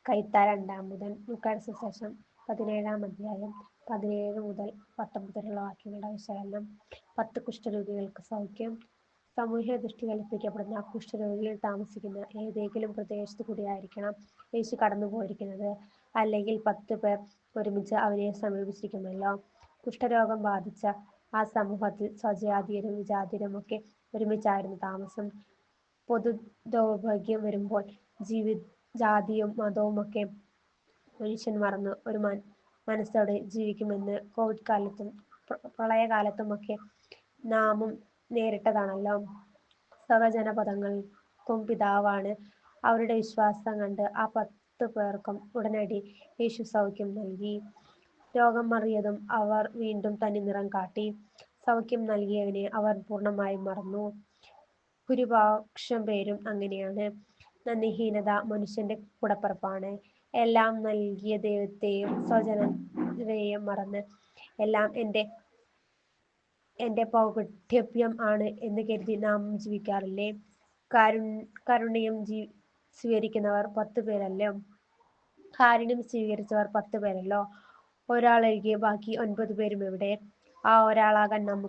കൈത്താര 2 ലൂക്കായുടെ സുവിശേഷം 17-ാം അധ്യായം 17 മുതൽ 19 വരെയുള്ള വാക്യങ്ങളുടെ വിശകലനം. 10 കുഷ്ഠരോഗികൾക്ക് സൗഖ്യം. സാമൂഹ്യ ദൃഷ്ടി കൽപ്പിക്കപ്പെടുന്ന കുഷ്ഠരോഗികൾ താമസിക്കുന്ന ഏതെങ്കിലും പ്രദേശത്തു കൂടിയായിരിക്കണം യേശു കടന്നു പോയിരിക്കുന്നത്. അല്ലെങ്കിൽ 10 പേർ ഒരുമിച്ച് അവനെ സമീപിച്ചിരിക്കുമല്ലോ. കുഷ്ഠരോഗം ബാധിച്ച ആ സമൂഹത്തിൽ സ്വജാതീയരും വിജാതീയരുമൊക്കെ ഒരുമിച്ചായിരുന്നു താമസം. പൊതുദൗർഭാഗ്യം വരുമ്പോൾ ജാതിയും മതവുമൊക്കെ മനുഷ്യൻ മറന്ന് ഒരു മനസ്സോടെ ജീവിക്കുമെന്ന് കോവിഡ് കാലത്തും പ്രളയകാലത്തുമൊക്കെ നാമും നേരിട്ടതാണല്ലോ. സർവ്വജനപദങ്ങൾക്കും പിതാവാണ്. അവരുടെ വിശ്വാസം കണ്ട് ആ 10 പേർക്കും ഉടനടി യേശു സൗഖ്യം നൽകി. രോഗം മാറിയതും അവർ വീണ്ടും തനിനിറം കാട്ടി. സൗഖ്യം നൽകിയവനെ അവർ പൂർണ്ണമായും മറന്നു. ഭൂരിപക്ഷം പേരും അങ്ങനെയാണ്. നന്ദിഹീനത മനുഷ്യന്റെ കൂടപ്പിറപ്പാണ്. എല്ലാം നൽകിയ ദൈവത്തെയും സ്വജനരെയും മറന്ന് എല്ലാം എന്റെ പൗഗഡ്യം ആണ് എന്ന് കരുതി നാം ജീവിക്കാറില്ലേ? കാരുണ്യം സ്വീകരിക്കുന്നവർ 10 പേരല്ലോ. കാരുണ്യം സ്വീകരിച്ചവർ 10 പേരല്ലോ. ഒരാളൊഴികെ ബാക്കി 9 പേരും എവിടെ? ആ ഒരാളാകാൻ നമുക്ക്